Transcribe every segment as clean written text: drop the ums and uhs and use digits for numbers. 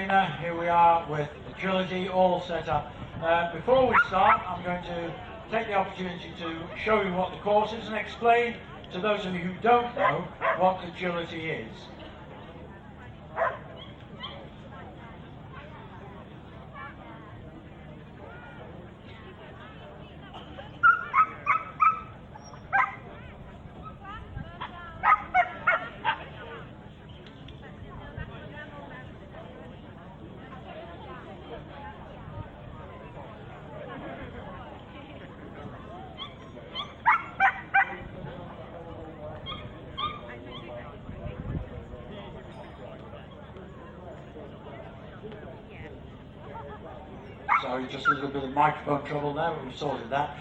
arena. Here we are with agility all set up. Before we start, I'm going to take the opportunity to show you what the course is and explain to those of you who don't know what agility is. Sorry, just a little bit of microphone trouble there, but we've sorted that.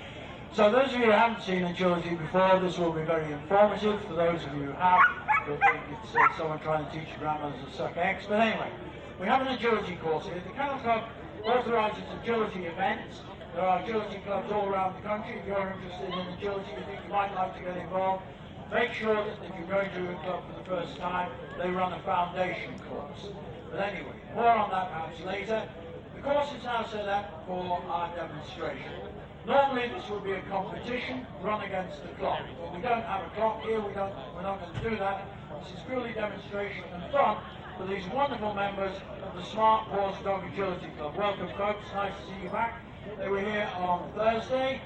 So those of you who haven't seen agility before, this will be very informative. For those of you who have, you'll think it's someone trying to teach you grandmothers to suck eggs. But anyway, we have an agility course here. The Kennel Club authorises agility events. There are agility clubs all around the country. If you're interested in agility, you think you might like to get involved, make sure that if you're going to a club for the first time, they run a foundation course. But anyway, more on that perhaps later. The course is now set up for our demonstration. Normally this would be a competition run against the clock, but we don't have a clock here, we're not going to do that. This is purely demonstration and fun for these wonderful members of the Smart Paws Dog Agility Club. Welcome folks, nice to see you back. They were here on Thursday,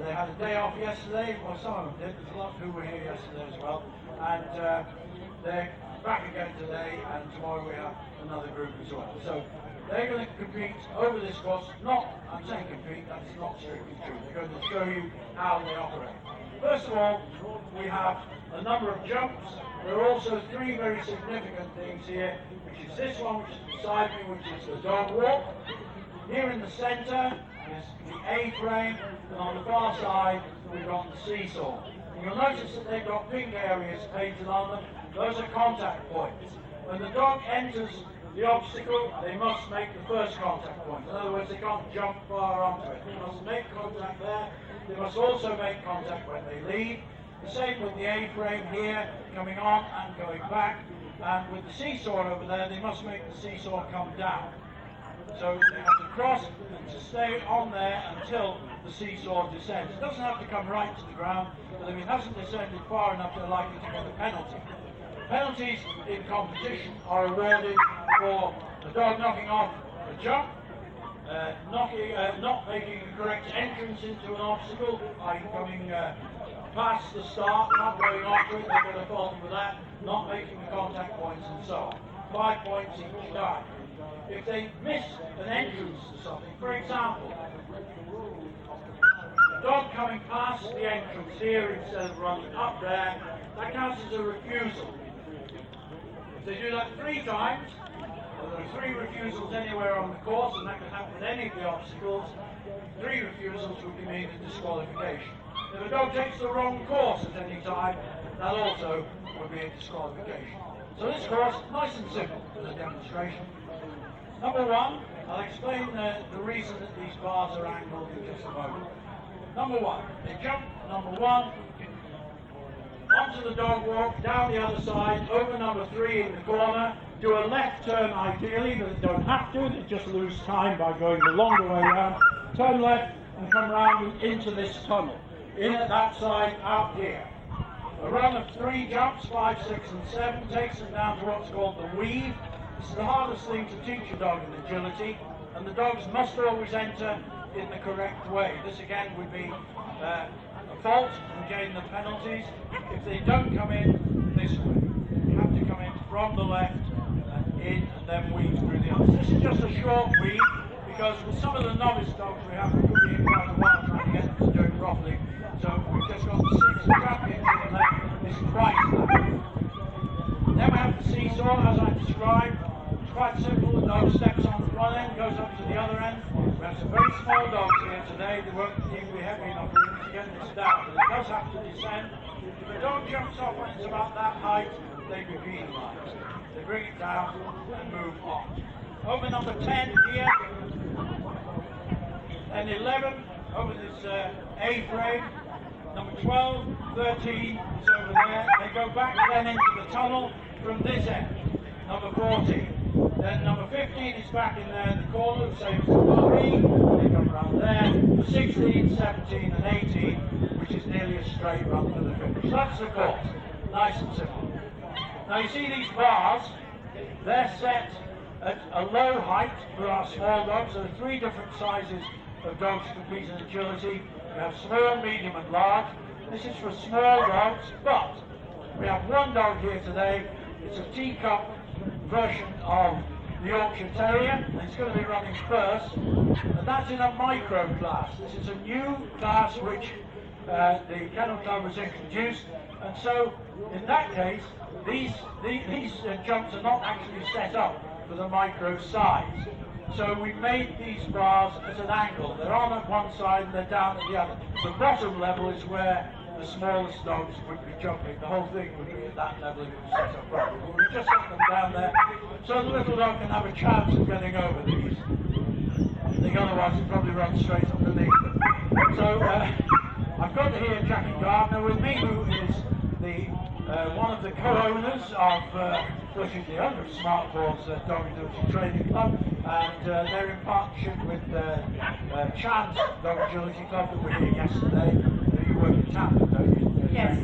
they had a day off yesterday, well some of them did, there's a lot who were here yesterday as well, and they're back again today, and tomorrow we have another group as well. So they're going to compete over this course, I'm saying compete, that's not strictly true. They're going to show you how they operate. First of all, we have a number of jumps. There are also three very significant things here, which is this one, which is beside me, which is the dog walk. Here in the centre is the A-frame, and on the far side, we've got the seesaw. And you'll notice that they've got pink areas painted on them. Those are contact points. When the dog enters the obstacle, they must make the first contact point. In other words, they can't jump far onto it. They must make contact there. They must also make contact when they leave. The same with the A-frame here, coming on and going back. And with the seesaw over there, they must make the seesaw come down. So they have to cross and to stay on there until the seesaw descends. It doesn't have to come right to the ground, but if it hasn't descended far enough, they're likely to get a penalty. Penalties in competition are awarded for the dog knocking off a jump, not making the correct entrance into an obstacle, i.e. coming past the start, not going onto it, they're going to fall for that, not making the contact points and so on. 5 points each time. If they miss an entrance to something, for example, the dog coming past the entrance here instead of running up there, that counts as a refusal. If they do that 3 times, well, there are 3 refusals anywhere on the course, and that can happen with any of the obstacles, 3 refusals would be made a disqualification. If a dog takes the wrong course at any time, that also would be a disqualification. So this course, nice and simple for the demonstration. Number 1, I'll explain the reason that these bars are angled in just a moment. Number 1, they jump, number 1, onto the dog walk, down the other side, over number 3 in the corner, do a left turn ideally, but they don't have to, they just lose time by going the longer way around. Turn left and come round into this tunnel. In at that side, out here. A run of 3 jumps, 5, 6 and 7, takes them down to what's called the weave. This is the hardest thing to teach a dog in agility, and the dogs must always enter in the correct way. This again would be a fault and gain the penalties if they don't come in this way. You have to come in from the left and in and then weave through the others. This is just a short weave because with some of the novice dogs we have, we could be in quite a while trying to get them to do it properly. So we've just got the 6 jumping to the left, this is twice that. Then we have the seesaw as I described. It's quite simple, the dog steps on one end, goes up to the other end. We have some very small dogs here today, they won't even be heavy enough to get this down, but it does have to descend. If the dog jumps off when it's about that height, they be penalised. They bring it down and move on. Over number 10 here, and 11 over this A-frame. Number 12, 13 is over there. They go back then into the tunnel from this end. Number 14. Then number 15 is back in there in the corner, the same as the Bobby. They come around there. 16, 17 and 18, which is nearly a straight run to the finish. So that's the course. Nice and simple. Now you see these bars, they're set at a low height for our small dogs. There are 3 different sizes of dogs to compete in agility. We have small, medium and large. This is for small dogs, but we have one dog here today. It's a teacup version of the Yorkshire Terrier, and it's going to be running first, and that's in a micro class. This is a new class which the Kennel Club has introduced, and so in that case these jumps are not actually set up for the micro size. So we made these bars at an angle. They're on at one side and they're down at the other. The bottom level is where the smallest dogs would be jumping. The whole thing would be at that level if it was set up properly. But we just set them down there so the little dog can have a chance of getting over these. I think otherwise he'd probably run straight underneath them. So I've got here Jackie Gardner with me, who is the one of the co-owners of which is the owner of Smart Paws Dog Agility Training Club, and they're in partnership with Chance Dog Agility Club that were here yesterday. You work in tandem, don't you? Yes,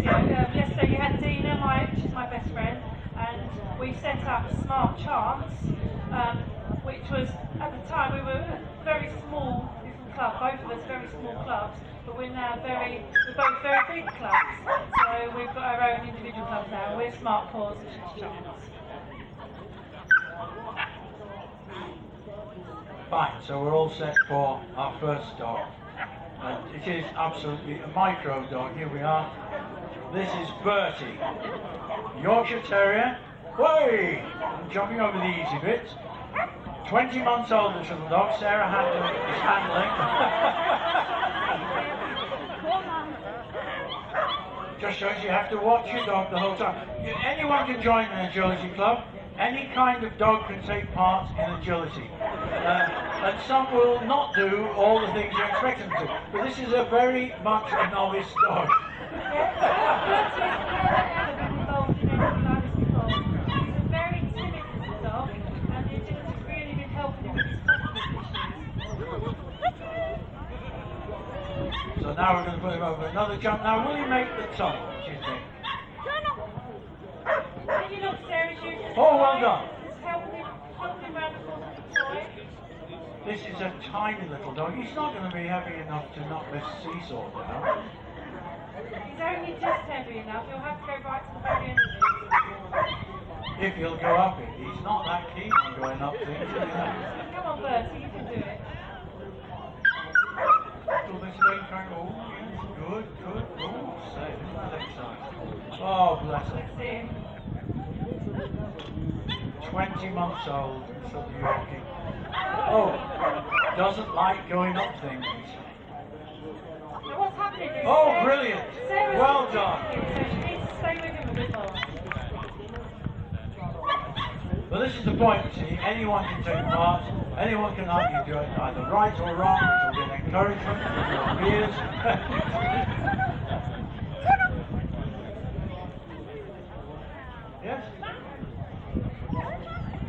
yesterday you had Dina, she's my best friend, and we set up Smart Chance, which was, at the time, we were a very small little club, both of us very small clubs, but we're now we're both very big clubs, so we've got our own individual clubs now. We're Smart Paws, which is Chance. Fine, so we're all set for our first dog. And it is absolutely a micro dog. Here we are. This is Bertie, Yorkshire Terrier. Whey! I'm jumping over the easy bits. 20 months old, this little dog. Sarah is handling. Just shows you have to watch your dog the whole time. Anyone can join an agility club. Any kind of dog can take part in agility. And some will not do all the things you expect them to. But this is a very much a novice dog. He's a very timid little dog, and the agility's really been helping him with his cognitive issues. So now we're going to put him over another jump. Now, will he make the tunnel, do you think? Can you look, Sarah? Oh, well done. Just help him around the corner of the toy. This is a tiny little dog. He's not going to be heavy enough to knock this seesaw down. He's only just heavy enough. He'll have to go right to the very end of it. If he'll go up it. He's not that keen on going up things. Come on, Bertie, you can do it. Little bit of trying. Oh, yes, good. Oh, safe. Next time. Oh, bless him. 20 months old, little Yorkie. Oh, doesn't like going up things. Now what's happening is Oh, brilliant. Sarah's Well done. So she needs to stay with him a bit more. But this is the point, you see. Anyone can take part. Anyone can help you do it, either right or wrong, which will be an encouragement for your peers. Yes?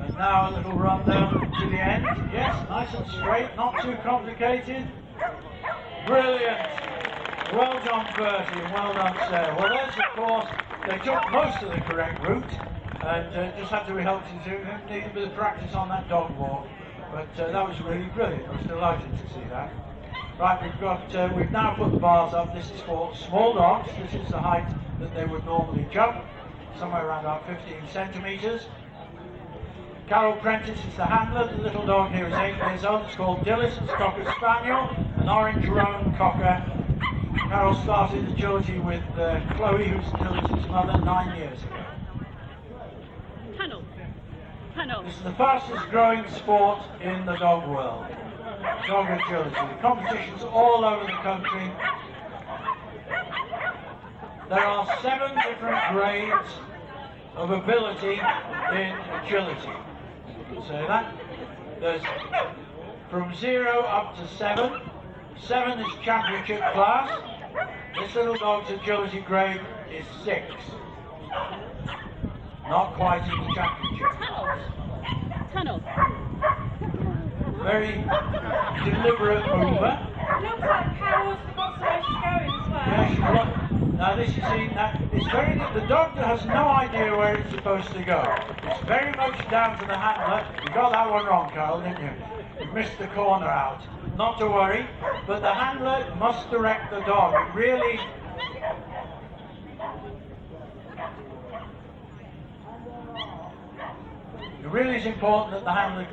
And now a little run down to the end. Yes, nice and straight, not too complicated. Brilliant. Well done, Bertie, and well done, Sarah. Well, there's the course. They took most of the correct route, and just had to be helped to need a bit of practice on that dog walk. But that was really brilliant. I was delighted to see that. Right, we've now put the bars up. This is for small dogs. This is the height that they would normally jump, somewhere around about 15 centimetres. Carol Prentice is the handler. The little dog here is 8 years old. It's called Dillis. It's a Cocker Spaniel, an orange roan Cocker. Carol started agility with Chloe, who's Dillis' mother, 9 years ago. This is the fastest growing sport in the dog world. Dog agility. The competitions all over the country. There are 7 different grades of ability in agility. You can say that. There's from 0 up to 7. 7 is championship class. This little dog's agility grade is 6. Not quite in the championship class. Tunnel. Very deliberate mover. It looks like Carol's forgot where she's going as well. Yeah, she's now this is it's very good. The dog has no idea where it's supposed to go. It's very much down to the handler. You got that one wrong, Carol, didn't you? You missed the corner out. Not to worry, but the handler must direct the dog. It really is important that the handler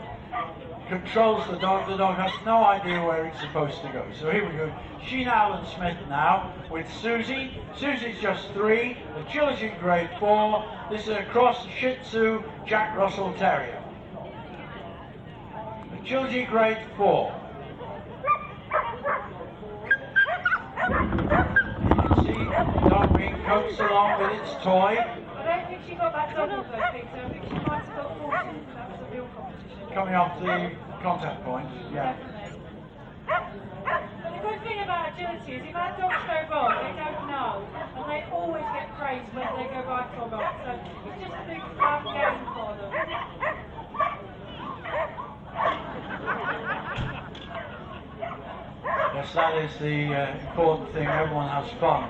controls the dog. The dog has no idea where it's supposed to go. So here we go. Sheen Allen Smith now with Susie. Susie's just 3, agility grade 4. This is a cross Shih Tzu Jack Russell Terrier. Agility grade 4. You can see the dog being coaxed along with its toy. I don't think she got that dog with her feet, so I think she might have got 14. That was a real competition. Coming off the contact point, yeah. Definitely. But the good thing about agility is if our dogs go wrong, they don't know, and they always get praised when they go right or wrong. So it's just a big fun game for them. Yes, that is the important thing. Everyone has fun.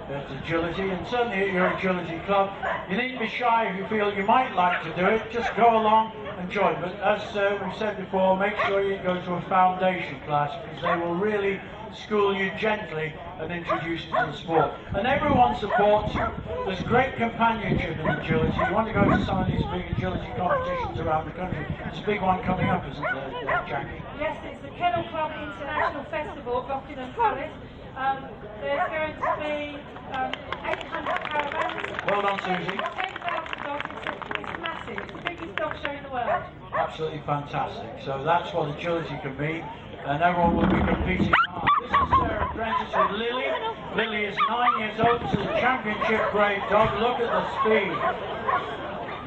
There's agility, and certainly at your agility club, you needn't be shy if you feel you might like to do it. Just go along and join. But as we've said before, make sure you go to a foundation class because they will really school you gently and introduce you to the sport. And everyone supports you. There's great companionship in agility. You want to go to some of these big agility competitions around the country. There's a big one coming up, isn't there, Jackie? Yes, it's the Kennel Club International Festival at Rockingham Palace. There's going to be 800 caravans. Well done, Susie. 10,000 dogs. It's massive. It's the biggest dog show in the world. Absolutely fantastic. So that's what agility can be, and everyone will be competing hard. This is Sarah Prentice with Lily. Lily is 9 years old. This is a championship grade dog. Look at the speed.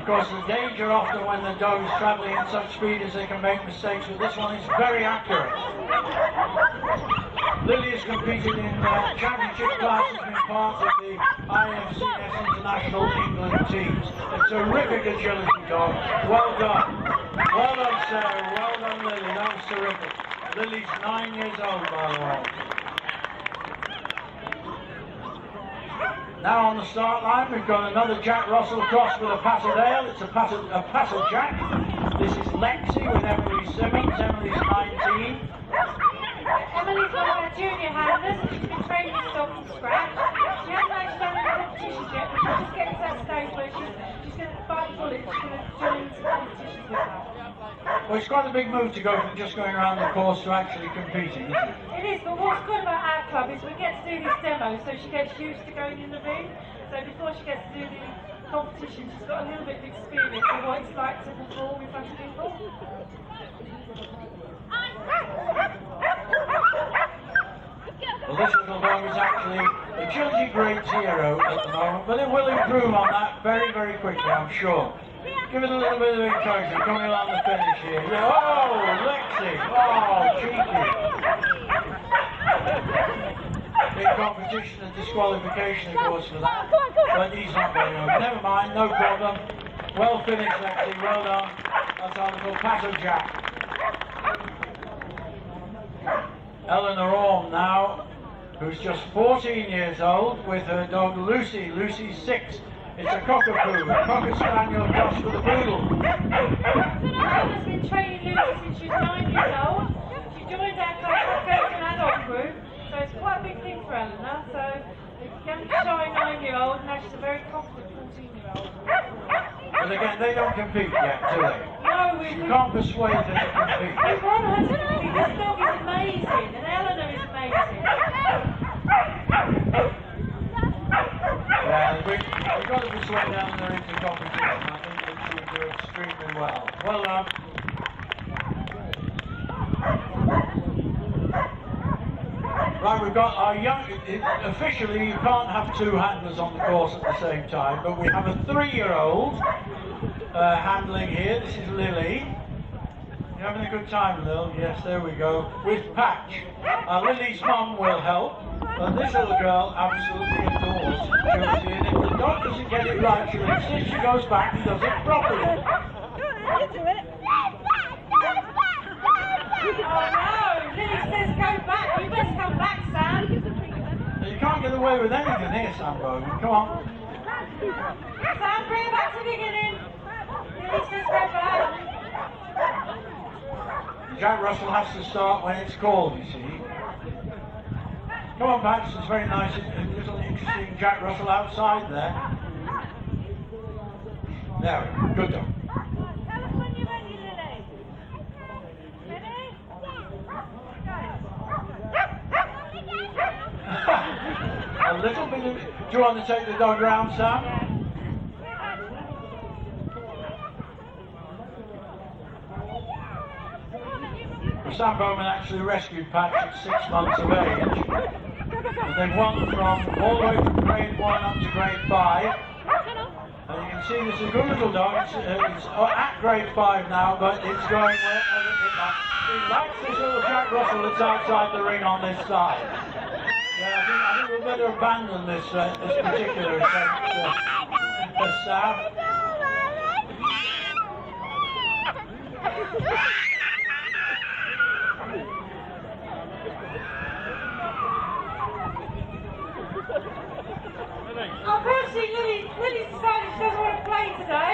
Of course, the danger often when the dog is travelling at such speed is they can make mistakes, but this one is very accurate. Lily has competed in championship classes, been part of the IFCS International England teams. A terrific agility dog. Well done. Well done, Sarah. Well done, Lily. That was terrific. Lily's 9 years old, by the way. Now on the start line, we've got another Jack Russell cross with a Patterdale. It's a Patter Jack. This is Lexi with Emily Simmons. Emily's 19. Emily's one of our junior handlers, and she's been training this dog from scratch. She hasn't actually done any competitions yet, but she's just getting to that stage where she's going to bite bullets. She's going to join some competitions with her. Well, it's quite a big move to go from just going around the course to actually competing, isn't it? It is, but what's good about our club is we get to do this demo, so she gets used to going in the ring. So before she gets to do the competition, she's got a little bit of experience of what it's like to perform with other people. Well, this little dog is actually agility grade 0 at the moment, but it will improve on that very, very quickly, I'm sure. Give it a little bit of encouragement coming along the finish here. Yeah. Oh, Lexi! Oh, cheeky! Big competition and disqualification, of course, for that. But he's not going over. Never mind, no problem. Well finished, Lexi. Well done. That's our little Patter Jack. Eleanor Orme now, who's just 14 years old, with her dog Lucy. Lucy's 6. It's a cockapoo, a cocker spaniel cross with a poodle. Eleanor's been training Lucy since she was 9 years old. She joined our club to go to an adult group, so it's quite a big thing for Eleanor. So a young, shy 9-year-old, now she's a very confident 14-year-old. But again, they don't compete yet, do they? No, You can't persuade them to compete. we want her to compete. This dog is amazing, and Eleanor is amazing. Yeah, we've got to persuade Eleanor into competition. I think that she'll do extremely well. Well done. Right, we've got our young... Officially, you can't have 2 handlers on the course at the same time, but we have a 3-year-old handling here. This is Lily. You having a good time, Lil? Yes, there we go. With Patch. Lily's mum will help, but this little girl absolutely adores Josie, and if the dog doesn't get it right, she'll insist she goes back and does it properly. You can't get away with anything here, Sam Bowman. Come on. Sam, bring it back to the beginning. Lily's just go back. Jack Russell has to start when it's called, you see. Come on, Pax, it's very nice, a little interesting Jack Russell outside there. There we go, good dog. Tell us when you're ready, Lily. Ready? A little bit of... Do you want to take the dog round, Sam? Well, Sam Bowman actually rescued Patch at 6 months of age. And they've won from all the way from grade 1 up to grade 5. And you can see this is a good little dog. It's at grade 5 now, but it's going wherever it likes. It likes this little Jack Russell that's outside the ring on this side. Yeah, I think we'd better abandon this particular attempt, Sam. Unfortunately, Lily decided she doesn't want to play today.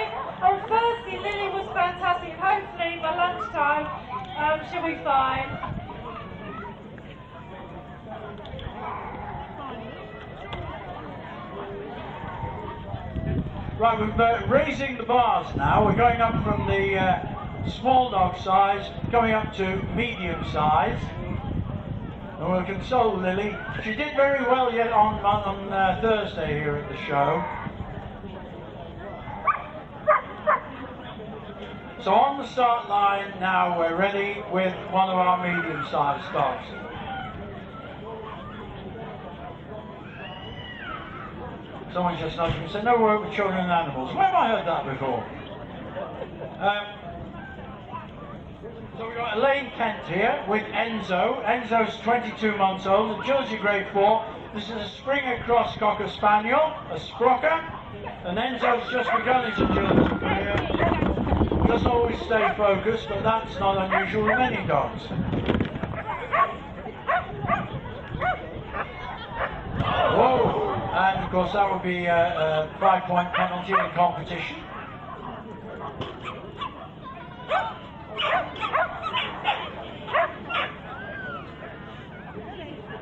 Firstly, Lily was fantastic. Hopefully, by lunchtime, she'll be fine. Right, we're raising the bars now. We're going up from the small dog size, coming up to medium size. And we'll console Lily. She did very well yet on Thursday here at the show. So on the start line now, we're ready with one of our medium-sized dogs. Someone just nudged me and said, no work with children and animals. Where have I heard that before? So we've got Elaine Kent here with Enzo. Enzo's 22 months old, agility grade 4. This is a Springer Cross Cocker Spaniel, a Sprocker. And Enzo's just begun his agility career. Doesn't always stay focused, but that's not unusual with many dogs. Whoa! And of course that would be a 5-point penalty in competition.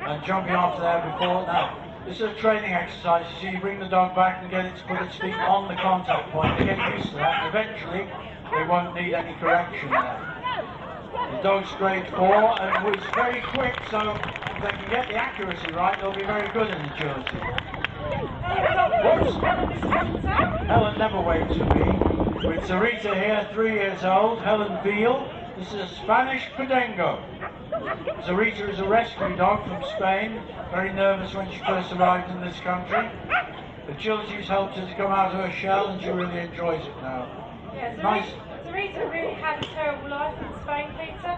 And jumping onto there before. Now, this is a training exercise. You see, you bring the dog back and get it to put its feet on the contact point. They get used to that, and eventually they won't need any correction there. The dog's grade 4 and was very quick, so if they can get the accuracy right, they'll be very good in agility. Whoops! Helen never waits for me. With Sarita here, 3 years old, Helen Veal. This is a Spanish Podengo. Sarita is a rescue dog from Spain, very nervous when she first arrived in this country. Agility's helped her to come out of her shell and she really enjoys it now. Yeah, Nice. Sarita really had a terrible life in Spain, Peter.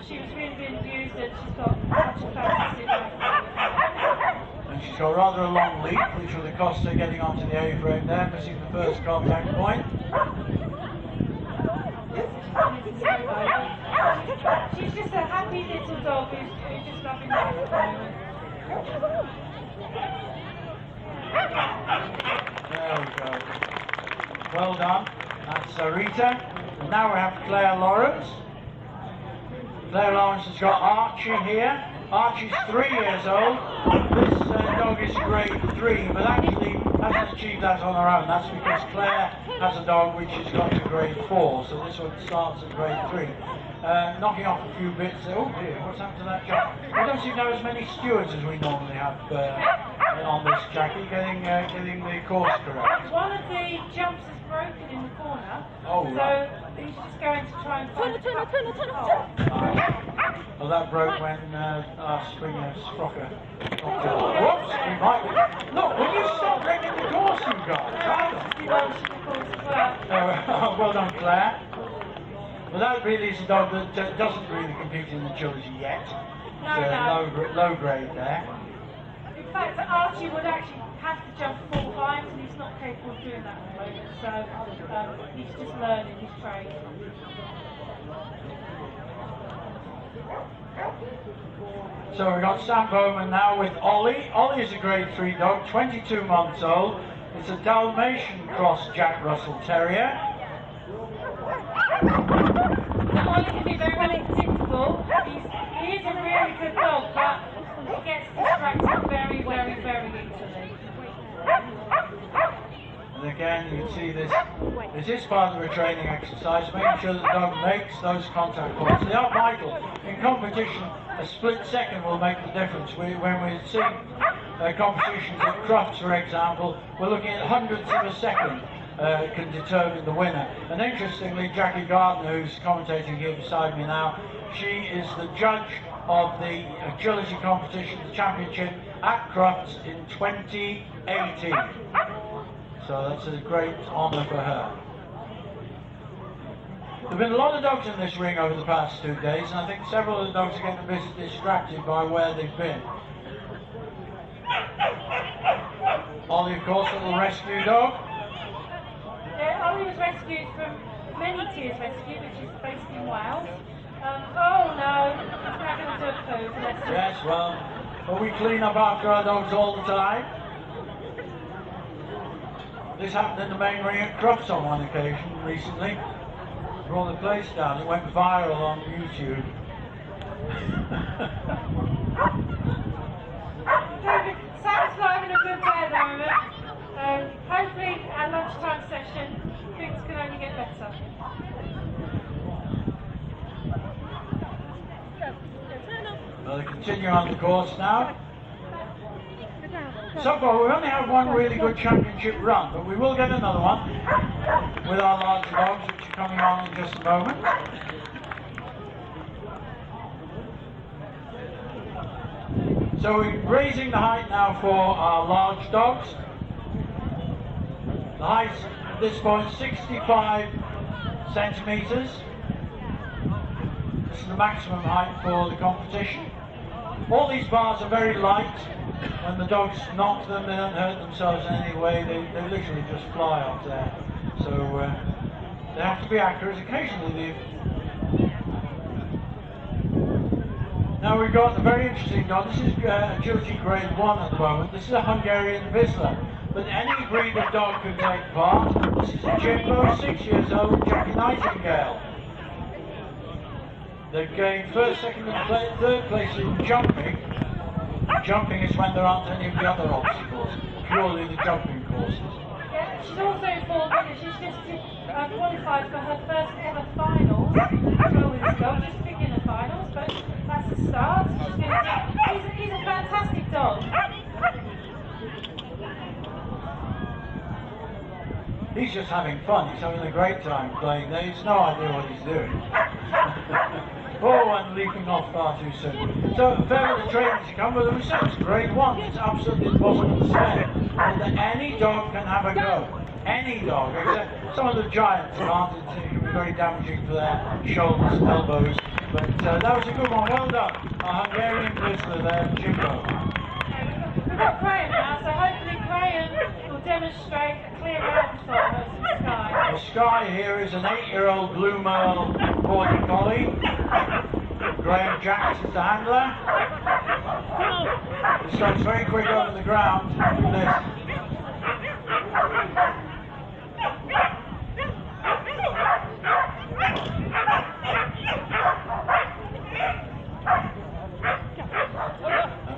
She was really being abused and she's got such a fantastic life. And she's got rather a long leap, which will cost her getting onto the A-frame there, missing the first contact point. She's just a happy little dog who's just loving life at the moment. There we go. Well done. That's Sarita. And now we have Claire Lawrence. Claire Lawrence has got Archie here. Archie's 3 years old. This dog is grade 3, but actually hasn't achieved that on her own. That's because Claire has a dog which has got to grade 4, so this one starts at grade 3. Knocking off a few bits. Oh dear, what's happened to that job? We don't seem to have as many stewards as we normally have on this Jackie, getting the course correct. One of the jumps is broken in the corner, Oh, so right. he's just going to try and find Turn. Well, that broke when our Springer Sprocker. Whoops! We might. Look, will you stop wrecking the course, you guys? He wants the course as well. Well done, Claire. Well, that really is a dog that doesn't really compete in agility yet. No. Low grade there. In fact, Archie would actually have to jump 4 times and he's not capable of doing that at the moment, so he's just learning his trade. So we've got Sam Bowman now with Ollie. Ollie is a grade 3 dog, 22 months old. It's a Dalmatian cross Jack Russell Terrier. Ollie can be very unpredictable. He is a really good dog, but he gets distracted very, very, very easily. And again, you can see this is part of a training exercise, making sure that the dog makes those contact points. They are vital. In competition, a split second will make the difference. When we see competitions at Crufts, for example, we're looking at hundredths of a second can determine the winner. And interestingly, Jackie Gardner, who's commentating here beside me now, she is the judge of the agility competition, the championship at Crufts in 2018. So that's a great honour for her. There have been a lot of dogs in this ring over the past 2 days, and I think several of the dogs are getting a bit distracted by where they've been. Ollie, of course, a little rescue dog. Yeah, Ollie was rescued from Many Tears Rescue, which is based in Wales. Oh no, he's not going to do a poo. Yes, well, we clean up after our dogs all the time. This happened in the main ring at Crufts on one occasion recently. Brought the place down. It went viral on YouTube. Sam's not having a good day at the moment. Hopefully, our lunchtime session, things can only get better. Well, they continue on the course now. So far, we've only had one really good championship run, but we will get another one with our larger dogs, which are coming on in just a moment. So we're raising the height now for our large dogs. The height at this point is 65 centimetres. This is the maximum height for the competition. All these bars are very light. When the dogs knock them, they don't hurt themselves in any way. They literally just fly off there. So they have to be accurate. Occasionally Now we've got a very interesting dog. This is agility grade 1 at the moment. This is a Hungarian Vizsla. But any breed of dog can take part. This is a Jimbo, 6 years old, Jackie Nightingale. They've gained first, second and third place in jumping. Jumping is when there aren't any of the other obstacles, purely the jumping courses. Yeah, she's also informed me that she's just qualified for her first ever finals. Just beginner finals, but that's a start. He's a fantastic dog. He's just having fun. He's having a great time playing there. He's no idea what he's doing. Oh, and leaping off far too soon. So, a fair bit of training to come, but the results grade 1. It's absolutely impossible to say that any dog can have a go. Any dog, except some of the giants aren't. It can be very damaging for their shoulders and elbows. But that was a good one. Well done. A Hungarian Vizsla there, Jimbo. We've got Graham now, so hopefully Graham will demonstrate a clear round for us in Sky. The Sky here is an 8-year-old Blue Merle Border Collie. Graham Jacks is the handler. This dog's very quick over the ground. Look at this.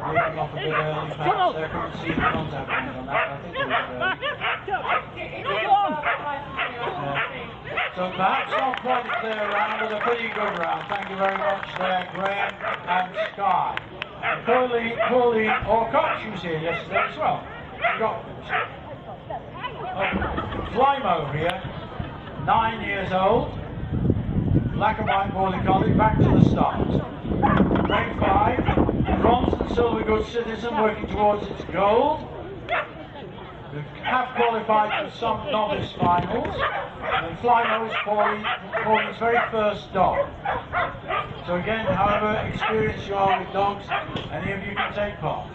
I'm leaving off a bit early, perhaps. I couldn't see the contact points on that. I think it was So perhaps not quite a clear round, but a pretty good round. Thank you very much there, Graham and Sky. Pauline Orcock, she was here yesterday as well. We've got Flymo here, 9 years old, black and white border collie, back to the start. Grade 5, bronze and silver good citizen working towards its gold. We have qualified for some novice finals, and Flymo is Pauline's very first dog. So again, however experienced you are with dogs, any of you can take part.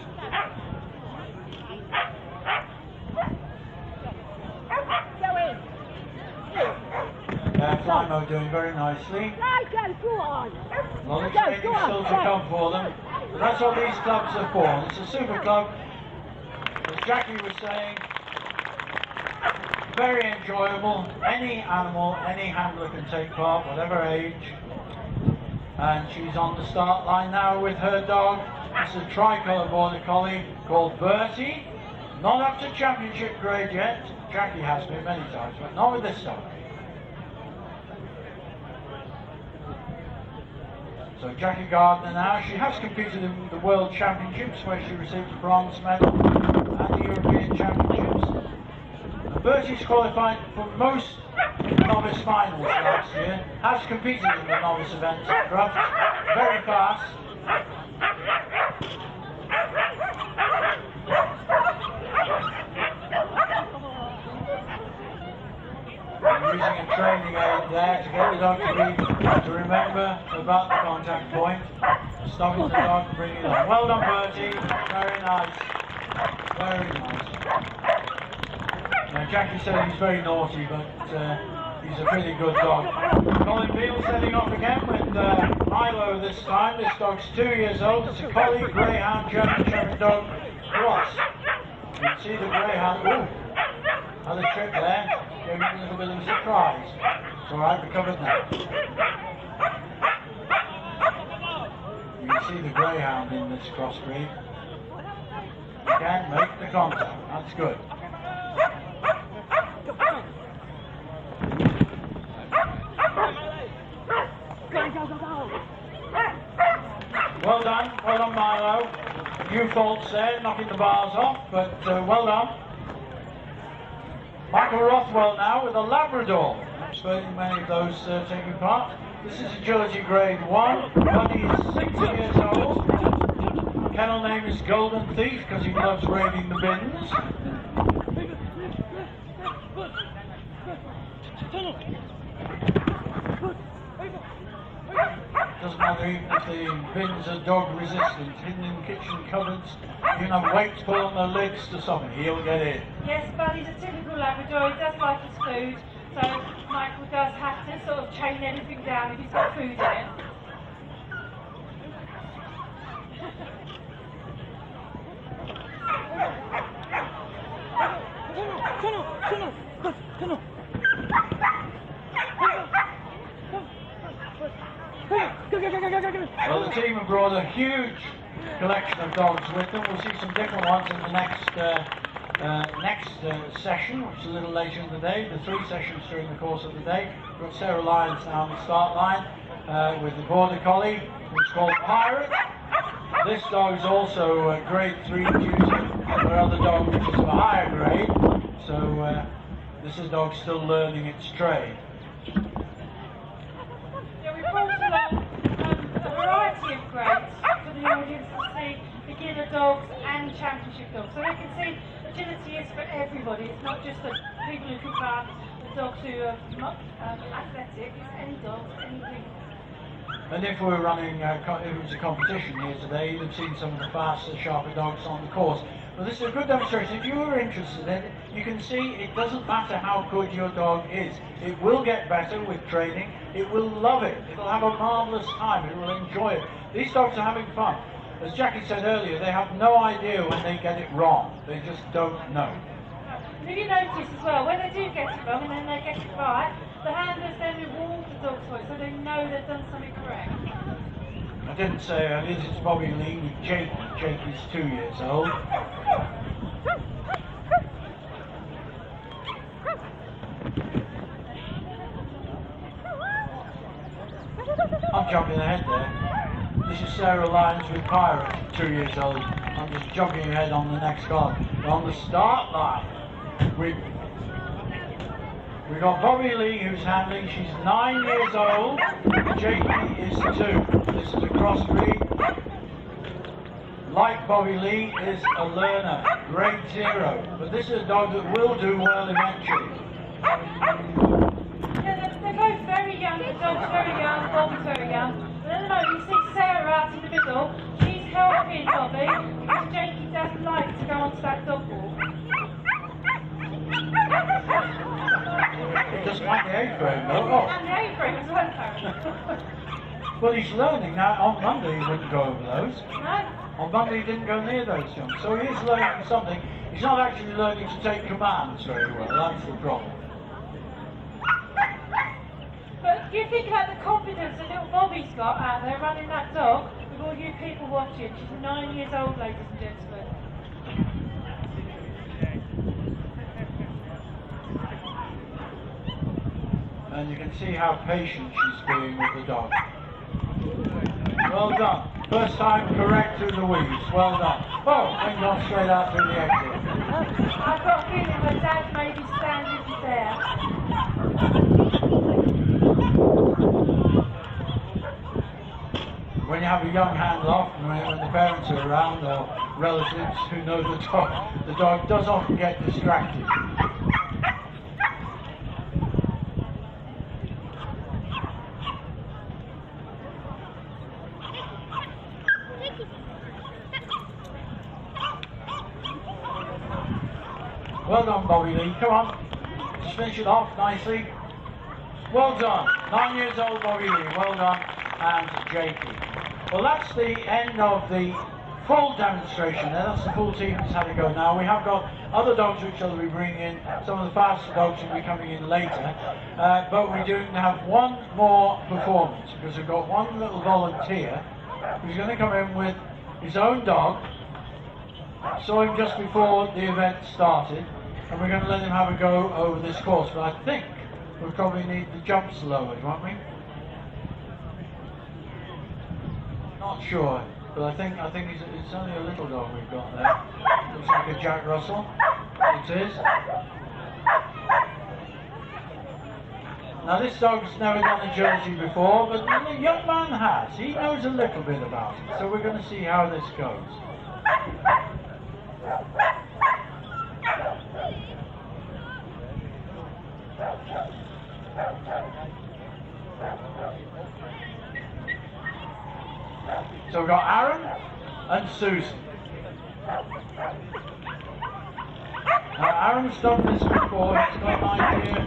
Flymo doing very nicely. A lot of training still to come for them. And that's what these clubs are for. It's a super club, as Jackie was saying, very enjoyable. Any animal, any handler can take part, whatever age. And she's on the start line now with her dog. It's a tricolour border collie called Bertie. Not up to championship grade yet. Jackie has been many times, but not with this dog. So Jackie Gardner now, she has competed in the World Championships where she received a bronze medal and the European Championships. And Bertie's qualified for most novice finals last year, has competed in the novice events at Crufts, very fast. Using a training aid there to get the dog to remember about the contact point. Stopping the dog and bringing it on. Well done, Bertie. Very nice. Very nice. Now, Jackie said he's very naughty, but he's a pretty good dog. Colin Beale setting off again with Milo this time. This dog's 2 years old. It's a collie, greyhound, German Shepherd dog cross. You can see the greyhound. Ooh, had a trip there. Gave him a little bit of a surprise. It's alright, recovered now. You can see the greyhound in this crossbreed. Again, make the contact. That's good. Well done Milo. A few faults there, knocking the bars off, but well done. Michael Rothwell now with a Labrador. I've spoken many of those taking part. This is agility grade 1. Buddy is 6 years old. Kennel name is Golden Thief because he loves raiding the bins. Doesn't matter even if the bins are dog resistant, hidden in kitchen cupboards. You can have weights put on the lids to stop him, he'll get in. Yes, Buddy's a typical Labrador, he does like his food, so Michael does have to sort of chain anything down if he's got food in it. Well, the team have brought a huge collection of dogs with them. We'll see some different ones in the next session, which is a little later in the day. The 3 sessions during the course of the day. We've got Sarah Lyons now on the start line with the Border Collie, which is called Pirate. This dog is also grade 3 duty. Our other dog, which is of a higher grade. So this is a dog still learning its trade. Yeah, we brought along a variety of grades for the audience to see beginner dogs and championship dogs. So they can see agility is for everybody. It's not just the people who can run, the dogs who are not athletic. It's any dogs, anything. And if we're running, if it was a competition here today, you'd have seen some of the faster, sharper dogs on the course. But this is a good demonstration. If you are interested in it, you can see it doesn't matter how good your dog is. It will get better with training. It will love it. It'll have a marvellous time. It will enjoy it. These dogs are having fun. As Jackie said earlier, they have no idea when they get it wrong. They just don't know. And if you notice as well, when they do get it wrong and then they get it right, the handlers then reward the dogs for it, so they know they've done something correct. I didn't say earlier, this is Bobby Lee with Jake. Jake is 2 years old. I'm jumping ahead there. This is Sarah Lyons with Pirate, 2 years old. I'm just jumping ahead on the next card. On the start line, we've got Bobby Lee who's handling. She's 9 years old. Jakey is 2. This is a crossbreed. Like Bobby Lee, is a learner, grade 0. But this is a dog that will do well eventually. Yeah, they're both very young. The dog's very young, Bobby's very young. But at the moment, you see Sarah out in the middle. She's helping Bobby because Jakey doesn't like to go onto that dog walk. It doesn't like the A-frame though. Oh. And the A-frame as well, apparently. Well, he's learning now. On Monday he wouldn't go over those. No? On Monday he didn't go near those jumps. So he is learning something. He's not actually learning to take commands very well. That's the problem. But you think about the confidence that little Bobby's got out there running that dog with all you people watching. She's 9 years old, ladies and gentlemen. And you can see how patient she's being with the dog. Well done. First time correct through the weeds. Well done. Oh, and gone straight out through the exit. I've got a feeling her dad may be standing there. When you have a young hand-off, and when the parents are around or relatives who know the dog does often get distracted. Well done, Bobby Lee. Come on, just finish it off nicely. Well done. 9 years old, Bobby Lee. Well done, and Jakey. Well, that's the end of the full demonstration there. That's the full team that's had a go now. We have got other dogs which will be bringing in. Some of the faster dogs will be coming in later. But we do have one more performance because we've got one little volunteer who's going to come in with his own dog. Saw him just before the event started, and we're going to let him have a go over this course. But I think we'll probably need the jumps lowered, won't we? Not sure, but I think it's only a little dog we've got there. Looks like a Jack Russell. It is. Now this dog's never done agility before, but the young man has. He knows a little bit about it, so we're going to see how this goes. So we've got Aaron and Susan. Now Aaron's done this before, he's got an idea.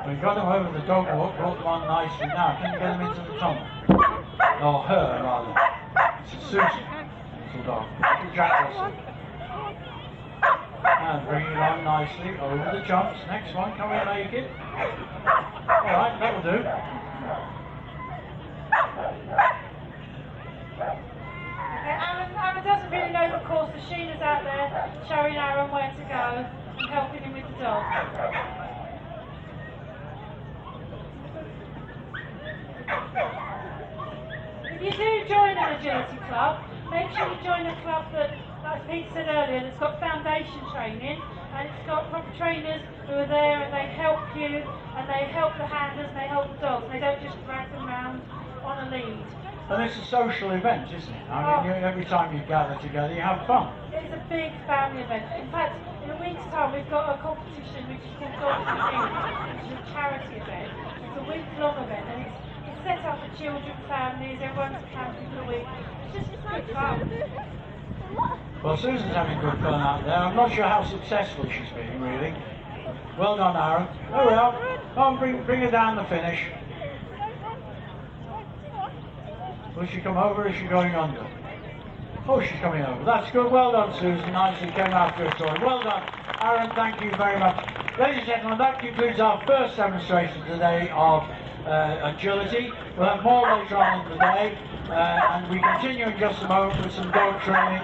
We've got him over the dog walk, brought them on nicely. Now, can you get him into the tunnel? Or her, rather. It's a Susan, little dog. Little Jack Russell. And bring it on nicely over the jumps. Next one, can we make it? Alright, that'll do. Aaron doesn't really know the course, so Sheena's out there showing Aaron where to go and helping him with the dog. If you do join an agility club, make sure you join a club that, like Pete said earlier, that's got foundation training and it's got proper trainers who are there and they help you and they help the handlers and they help the dogs. They don't just drag them around on a lead. And it's a social event, isn't it? I mean, every time you gather together, you have fun. It's a big family event. In fact, in a week's time, we've got a competition which is called Dogs for Youth, which is a charity event. It's a week-long event, and it's set up for children, families, everyone's camping for the week. It's just good fun. Well, Susan's having good fun out there. I'm not sure how successful she's been, really. Well done, Aaron. Oh well. Come on, bring her down the finish. Will she come over or is she going under? Oh, she's coming over. That's good. Well done, Susan. Nicely came after her story. Well done, Aaron. Thank you very much. Ladies and gentlemen, that concludes our first demonstration today of agility. We'll have more later on in the day, and we continue in just a moment with some dog training.